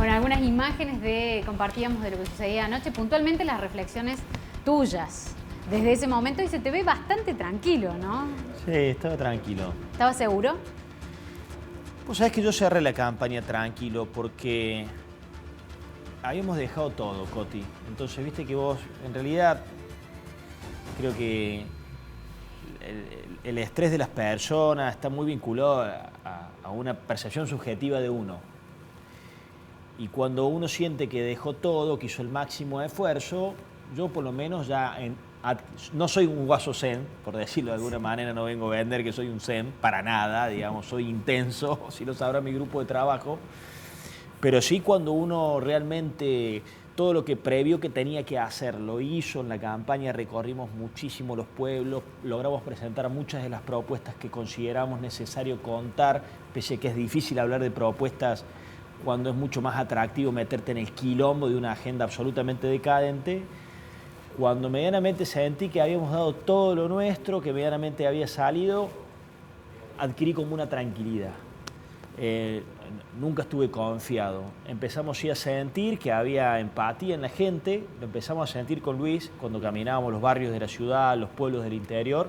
Bueno, algunas imágenes compartíamos de lo que sucedía anoche, puntualmente las reflexiones tuyas desde ese momento, y se te ve bastante tranquilo, ¿no? Sí, estaba tranquilo. ¿Estabas seguro? Pues sabes que yo cerré la campaña tranquilo porque habíamos dejado todo, Coti. Entonces, viste que vos, en realidad, creo que el estrés de las personas está muy vinculado a una percepción subjetiva de uno. Y cuando uno siente que dejó todo, que hizo el máximo esfuerzo, yo por lo menos no soy un guaso zen, por decirlo de alguna manera, no vengo a vender que soy un zen, para nada, digamos, soy intenso, si lo sabrá mi grupo de trabajo, pero sí cuando uno realmente todo lo que previó que tenía que hacer lo hizo en la campaña, recorrimos muchísimo los pueblos, logramos presentar muchas de las propuestas que consideramos necesario contar, pese a que es difícil hablar de propuestas cuando es mucho más atractivo meterte en el quilombo de una agenda absolutamente decadente. Cuando medianamente sentí que habíamos dado todo lo nuestro, que medianamente había salido, adquirí como una tranquilidad. Nunca estuve confiado. Empezamos sí a sentir que había empatía en la gente, lo empezamos a sentir con Luis cuando caminábamos los barrios de la ciudad, los pueblos del interior,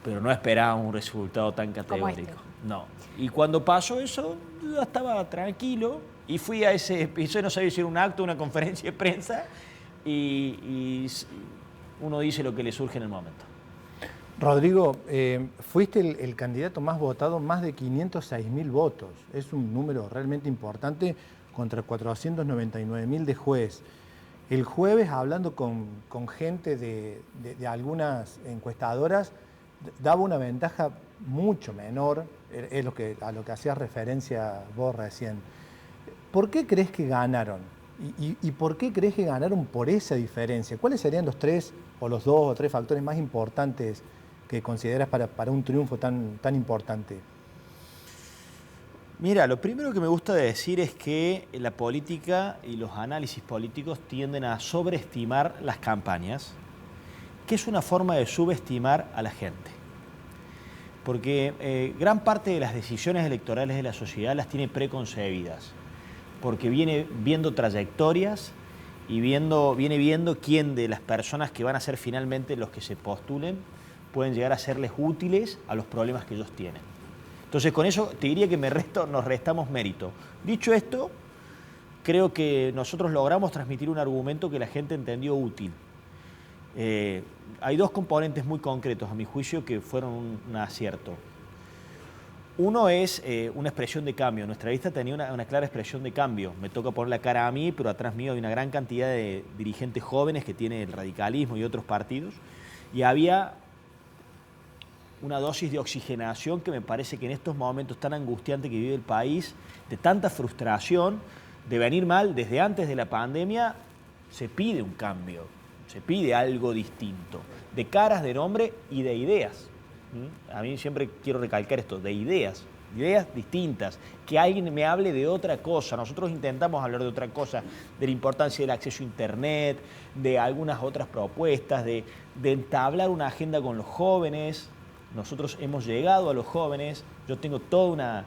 pero no esperábamos un resultado tan categórico. No. Y cuando pasó eso, yo estaba tranquilo y fui a ese episodio, no sabía si era un acto, una conferencia de prensa, y uno dice lo que le surge en el momento. Rodrigo, fuiste el candidato más votado, más de 506.000 votos. Es un número realmente importante contra 499.000 de juez. El jueves, hablando con gente de algunas encuestadoras, daba una ventaja mucho menor, es a lo que hacías referencia vos recién. ¿Por qué crees que ganaron? ¿Y por qué crees que ganaron por esa diferencia? ¿Cuáles serían los tres o los dos o tres factores más importantes que consideras para un triunfo tan importante? Mira, lo primero que me gusta decir es que la política y los análisis políticos tienden a sobreestimar las campañas, que es una forma de subestimar a la gente. Porque gran parte de las decisiones electorales de la sociedad las tiene preconcebidas, porque viene viendo trayectorias y viene viendo quién de las personas que van a ser finalmente los que se postulen pueden llegar a serles útiles a los problemas que ellos tienen. Entonces, con eso te diría que nos restamos mérito. Dicho esto, creo que nosotros logramos transmitir un argumento que la gente entendió útil. Hay dos componentes muy concretos, a mi juicio, que fueron un acierto. Uno es una expresión de cambio. Nuestra lista tenía una clara expresión de cambio. Me toca poner la cara a mí, pero atrás mío hay una gran cantidad de dirigentes jóvenes que tienen el radicalismo y otros partidos. Y había una dosis de oxigenación que me parece que en estos momentos tan angustiantes que vive el país, de tanta frustración, de venir mal desde antes de la pandemia, se pide un cambio, se pide algo distinto, de caras, de nombre y de ideas. A mí siempre quiero recalcar esto, de ideas distintas, que alguien me hable de otra cosa. Nosotros intentamos hablar de otra cosa, de la importancia del acceso a Internet, de algunas otras propuestas, de entablar una agenda con los jóvenes. Nosotros hemos llegado a los jóvenes, yo tengo toda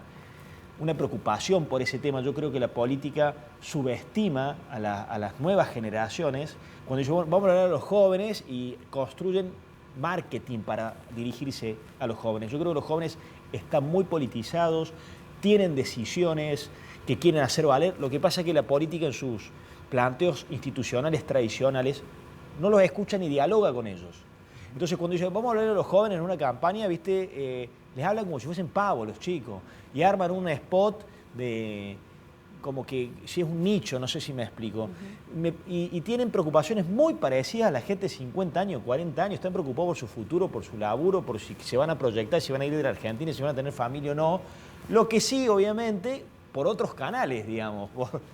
una preocupación por ese tema. Yo creo que la política subestima a las nuevas generaciones cuando ellos vamos a hablar a los jóvenes y construyen marketing para dirigirse a los jóvenes. Yo creo que los jóvenes están muy politizados, tienen decisiones que quieren hacer valer. Lo que pasa es que la política en sus planteos institucionales tradicionales no los escucha ni dialoga con ellos. Entonces, cuando dicen, vamos a hablar a los jóvenes en una campaña, ¿viste? Les hablan como si fuesen pavos los chicos y arman un spot de como que si es un nicho, no sé si me explico. Y tienen preocupaciones muy parecidas a la gente de 50 años, 40 años. Están preocupados por su futuro, por su laburo, por si se van a proyectar, si van a ir de la Argentina, si van a tener familia o no. Lo que sí, obviamente, por otros canales, digamos.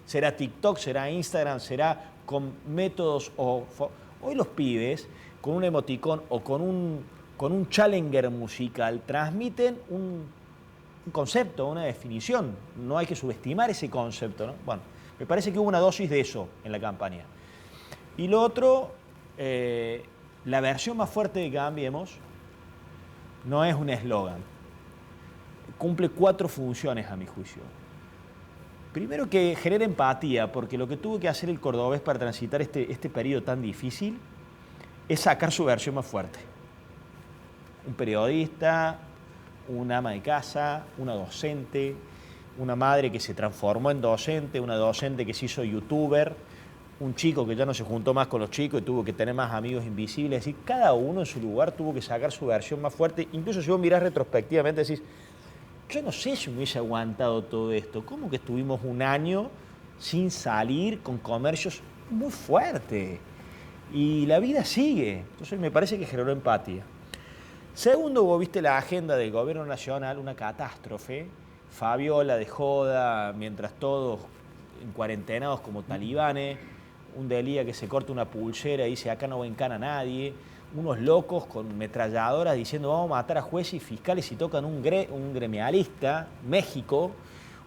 Será TikTok, será Instagram, será con métodos Hoy los pibes, con un emoticón o con un challenger musical, transmiten un concepto, una definición. No hay que subestimar ese concepto, ¿no? Bueno, me parece que hubo una dosis de eso en la campaña. Y lo otro, la versión más fuerte de Cambiemos no es un eslogan. Cumple 4 funciones, a mi juicio. Primero que genera empatía, porque lo que tuvo que hacer el cordobés para transitar este periodo tan difícil es sacar su versión más fuerte. Un periodista, una ama de casa, una docente, una madre que se transformó en docente, una docente que se hizo youtuber, un chico que ya no se juntó más con los chicos y tuvo que tener más amigos invisibles. Es decir, cada uno en su lugar tuvo que sacar su versión más fuerte. Incluso si vos mirás retrospectivamente, decís, yo no sé si me hubiese aguantado todo esto. ¿Cómo que estuvimos un año sin salir con comercios muy fuertes? Y la vida sigue. Entonces me parece que generó empatía. Segundo, vos viste la agenda del gobierno nacional, una catástrofe. Fabiola de joda, mientras todos en cuarentenados como talibanes. Un Delía que se corta una pulsera y dice, acá no encana a nadie. Unos locos con metralladoras diciendo, vamos a matar a jueces y fiscales y tocan un gremialista, México.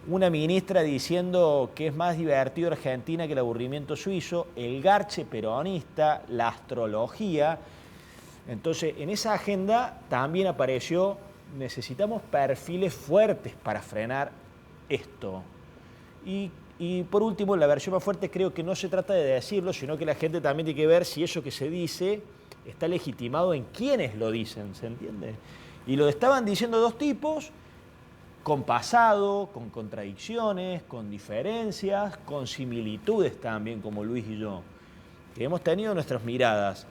Una ministra diciendo que es más divertido Argentina que el aburrimiento suizo. El garche peronista, la astrología. Entonces, en esa agenda también apareció, necesitamos perfiles fuertes para frenar esto. Y por último, la versión más fuerte, creo que no se trata de decirlo, sino que la gente también tiene que ver si eso que se dice está legitimado en quienes lo dicen, ¿se entiende? Y lo estaban diciendo dos tipos, con pasado, con contradicciones, con diferencias, con similitudes también, como Luis y yo, que hemos tenido nuestras miradas,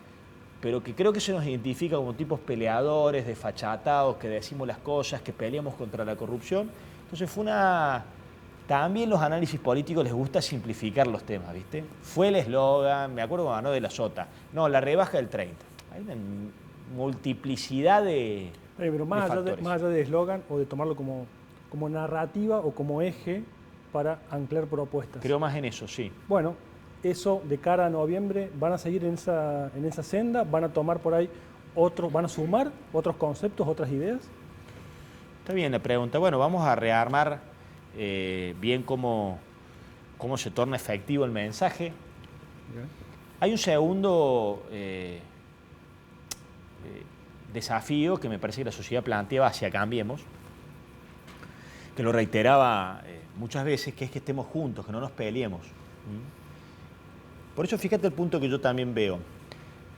pero que creo que se nos identifica como tipos peleadores, desfachatados, que decimos las cosas, que peleamos contra la corrupción. Entonces fue una... También los análisis políticos les gusta simplificar los temas, ¿viste? Fue el eslogan, me acuerdo cuando ganó de la Sota, no, la rebaja del 30. Hay una multiplicidad de pero más allá de eslogan o de tomarlo como narrativa o como eje para anclar propuestas. Creo más en eso, sí. Bueno, eso de cara a noviembre, ¿van a seguir en esa senda? ¿Van a tomar por ahí van a sumar otros conceptos, otras ideas? Está bien la pregunta. Bueno, vamos a rearmar bien cómo se torna efectivo el mensaje. Okay. Hay un segundo desafío que me parece que la sociedad planteaba hacia Cambiemos, que lo reiteraba muchas veces, que es que estemos juntos, que no nos peleemos. Por eso fíjate el punto que yo también veo.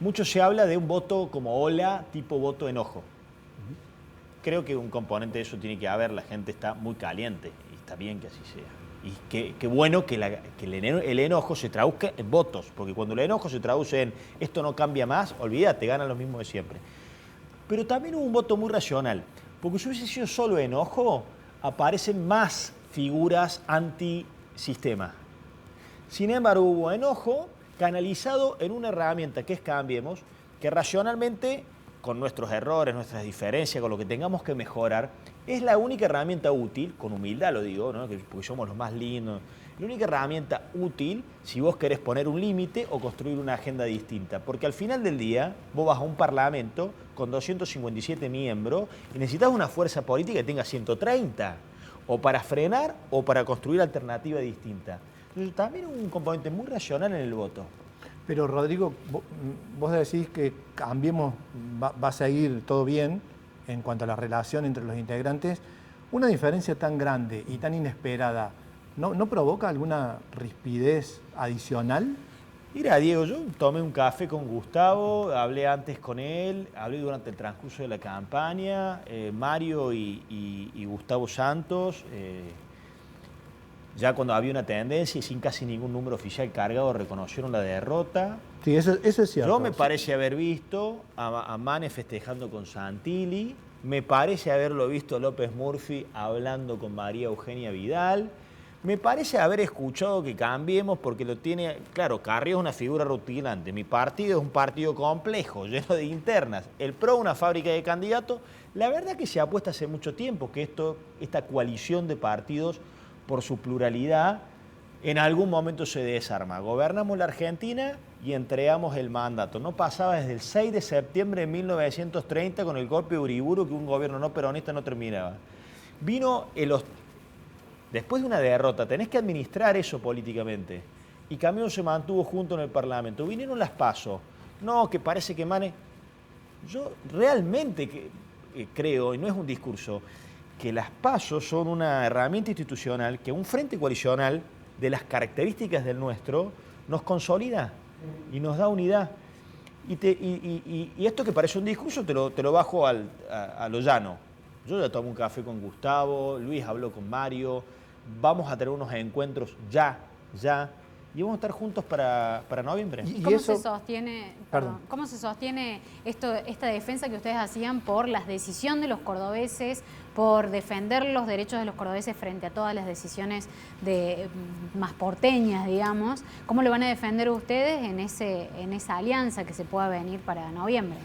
Mucho se habla de un voto como ola, tipo voto enojo. Creo que un componente de eso tiene que haber, la gente está muy caliente y está bien que así sea. Y qué bueno que el enojo se traduzca en votos, porque cuando el enojo se traduce en esto no cambia más, olvídate, ganan los mismos de siempre. Pero también hubo un voto muy racional, porque si hubiese sido solo enojo, aparecen más figuras antisistema. Sin embargo, hubo enojo canalizado en una herramienta que es Cambiemos, que racionalmente, con nuestros errores, nuestras diferencias, con lo que tengamos que mejorar, es la única herramienta útil, con humildad lo digo, ¿no? Porque somos los más lindos, la única herramienta útil si vos querés poner un límite o construir una agenda distinta. Porque al final del día, vos vas a un parlamento con 257 miembros y necesitas una fuerza política que tenga 130, o para frenar o para construir alternativa distinta. Entonces, también un componente muy racional en el voto. Pero Rodrigo, vos decís que Cambiemos va a seguir todo bien en cuanto a la relación entre los integrantes. Una diferencia tan grande y tan inesperada, ¿no provoca alguna rispidez adicional? Mira, Diego, yo tomé un café con Gustavo, hablé antes con él, hablé durante el transcurso de la campaña, Mario y Gustavo Santos, ya cuando había una tendencia y sin casi ningún número oficial cargado reconocieron la derrota. Sí, eso es cierto. Yo me parece haber visto a Mane festejando con Santilli, me parece haberlo visto a López Murphy hablando con María Eugenia Vidal, me parece haber escuchado que Cambiemos porque lo tiene, claro, Carrió es una figura rutilante, mi partido es un partido complejo, lleno de internas, el PRO una fábrica de candidatos. La verdad que se apuesta hace mucho tiempo que esta coalición de partidos por su pluralidad, en algún momento se desarma. Gobernamos la Argentina y entregamos el mandato. No pasaba desde el 6 de septiembre de 1930 con el golpe de Uriburu que un gobierno no peronista no terminaba. Después de una derrota, tenés que administrar eso políticamente. Y Cambiemos se mantuvo junto en el Parlamento. Vinieron las PASO. No, que parece que Mane... Yo realmente creo, y no es un discurso, que las PASO son una herramienta institucional que un frente coalicional de las características del nuestro nos consolida y nos da unidad. Y esto que parece un discurso te lo bajo a lo llano. Yo ya tomo un café con Gustavo, Luis habló con Mario, vamos a tener unos encuentros ya, y vamos a estar juntos para noviembre. ¿Cómo se sostiene, cómo se sostiene esta defensa que ustedes hacían por la decisión de los cordobeses, por defender los derechos de los cordobeses frente a todas las decisiones más porteñas, digamos? ¿Cómo lo van a defender ustedes en esa alianza que se pueda venir para noviembre?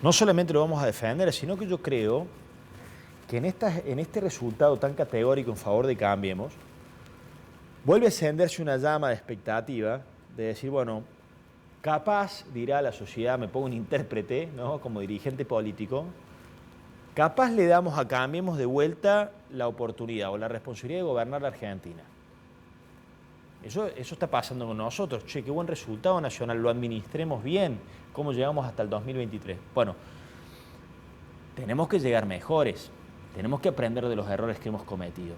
No solamente lo vamos a defender, sino que yo creo que en este resultado tan categórico en favor de Cambiemos, vuelve a encenderse una llama de expectativa de decir, bueno, capaz, dirá la sociedad, me pongo un intérprete, ¿no?, como dirigente político, capaz le damos a Cambiemos de vuelta la oportunidad o la responsabilidad de gobernar la Argentina. Eso está pasando con nosotros. Che, qué buen resultado nacional, lo administremos bien, cómo llegamos hasta el 2023. Bueno, tenemos que llegar mejores, tenemos que aprender de los errores que hemos cometido.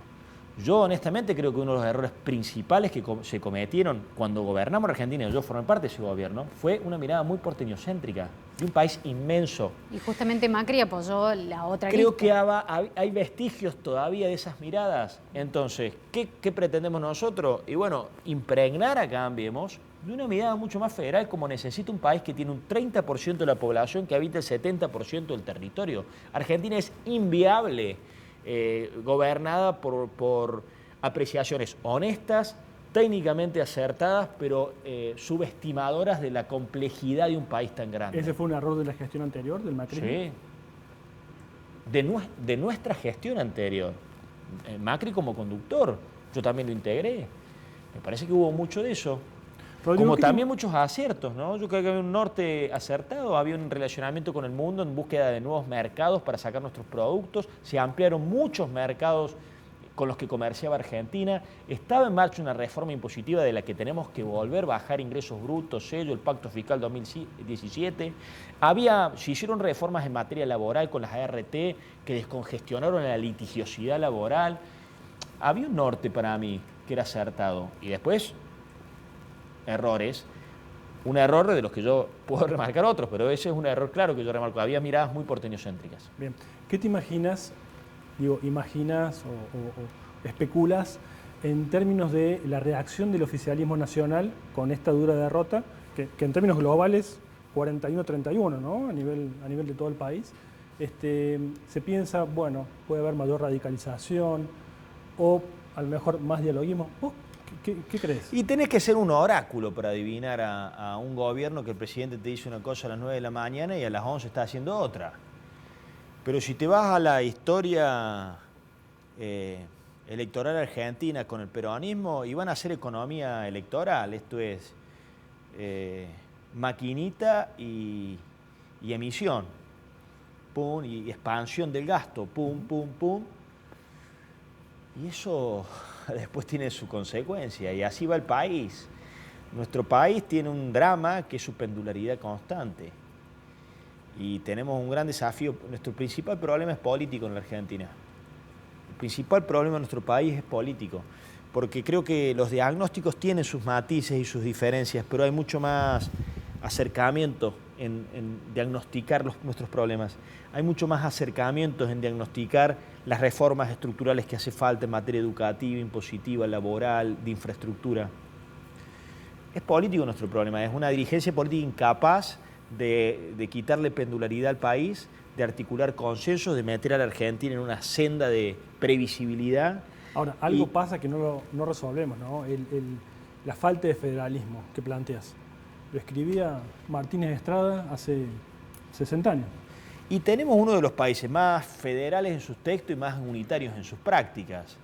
Yo honestamente creo que uno de los errores principales que se cometieron cuando gobernamos Argentina, y yo formé parte de ese gobierno, fue una mirada muy porteñocéntrica de un país inmenso. Y justamente Macri apoyó la otra Creo lista. que hay vestigios todavía de esas miradas. Entonces, ¿qué pretendemos nosotros? Y bueno, impregnar a Cambiemos de una mirada mucho más federal como necesita un país que tiene un 30% de la población que habita el 70% del territorio. Argentina es inviable. Gobernada por apreciaciones honestas, técnicamente acertadas, pero subestimadoras de la complejidad de un país tan grande. ¿Ese fue un error de la gestión anterior, del macrismo? Sí. De nuestra gestión anterior. Macri como conductor, yo también lo integré. Me parece que hubo mucho de eso. Rodrigo, Como también muchos aciertos, ¿no? Yo creo que había un norte acertado, había un relacionamiento con el mundo en búsqueda de nuevos mercados para sacar nuestros productos, se ampliaron muchos mercados con los que comerciaba Argentina, estaba en marcha una reforma impositiva de la que tenemos que volver, bajar ingresos brutos, sello, el Pacto Fiscal 2017, se hicieron reformas en materia laboral con las ART que descongestionaron la litigiosidad laboral, había un norte para mí que era acertado y después errores, un error de los que yo puedo remarcar otros, pero ese es un error claro que yo remarco. Había miradas muy porteñocéntricas. Bien, ¿qué te imaginas? ¿Imaginas o especulas en términos de la reacción del oficialismo nacional con esta dura derrota, que en términos globales 41-31, ¿no? a nivel de todo el país? Se piensa, bueno, puede haber mayor radicalización o a lo mejor más dialoguismo. ¿Vos qué crees? Y tenés que ser un oráculo para adivinar a un gobierno que el presidente te dice una cosa a las 9 de la mañana y a las 11 está haciendo otra. Pero si te vas a la historia electoral argentina con el peronismo, iban a hacer economía electoral, esto es maquinita y emisión, pum, y expansión del gasto, pum, pum, pum. Y eso después tiene su consecuencia, y así va el país. Nuestro país tiene un drama que es su pendularidad constante. Y tenemos un gran desafío. Nuestro principal problema es político en la Argentina. El principal problema de nuestro país es político, porque creo que los diagnósticos tienen sus matices y sus diferencias, pero hay mucho más acercamiento en diagnosticar nuestros problemas. Hay mucho más acercamientos en diagnosticar las reformas estructurales que hace falta en materia educativa, impositiva, laboral, de infraestructura. Es político nuestro problema, es una dirigencia política incapaz de quitarle pendularidad al país, de articular consensos, de meter a la Argentina en una senda de previsibilidad. Ahora, algo pasa que no resolvemos, ¿no? La falta de federalismo que planteas. Lo escribía Martínez Estrada hace 60 años. Y tenemos uno de los países más federales en sus textos y más unitarios en sus prácticas.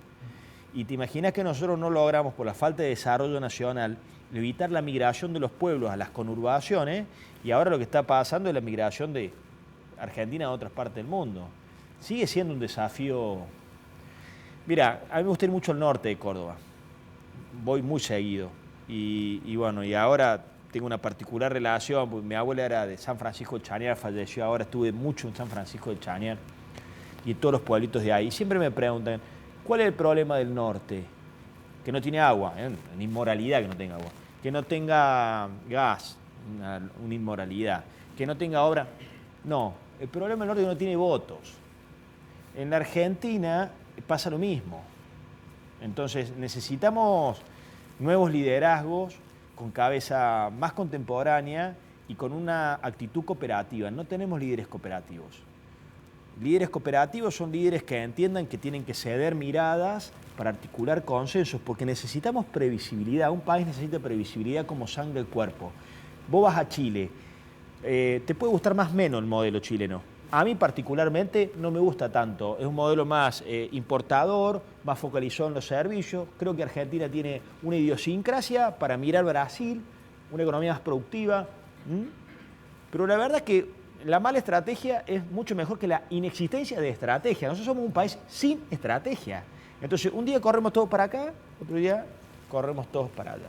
Y te imaginas que nosotros no logramos, por la falta de desarrollo nacional, evitar la migración de los pueblos a las conurbaciones, y ahora lo que está pasando es la migración de Argentina a otras partes del mundo. Sigue siendo un desafío. Mira, a mí me gusta ir mucho al norte de Córdoba. Voy muy seguido. Y bueno, y ahora tengo una particular relación, porque mi abuela era de San Francisco de Chañar, falleció, ahora estuve mucho en San Francisco de Chañar. y todos los pueblitos de ahí. Siempre me preguntan, ¿cuál es el problema del norte? Que no tiene agua, una inmoralidad que no tenga agua. Que no tenga gas, una inmoralidad. Que no tenga obra. No, el problema del norte es que no tiene votos. En la Argentina pasa lo mismo. Entonces necesitamos nuevos liderazgos con cabeza más contemporánea y con una actitud cooperativa. No tenemos líderes cooperativos. Líderes cooperativos son líderes que entiendan que tienen que ceder miradas para articular consensos, porque necesitamos previsibilidad. Un país necesita previsibilidad como sangre del cuerpo. Vos vas a Chile, te puede gustar más o menos el modelo chileno. A mí particularmente no me gusta tanto. Es un modelo más importador, más focalizado en los servicios. Creo que Argentina tiene una idiosincrasia para mirar Brasil, una economía más productiva. Pero la verdad es que la mala estrategia es mucho mejor que la inexistencia de estrategia. Nosotros somos un país sin estrategia. Entonces, un día corremos todos para acá, otro día corremos todos para allá.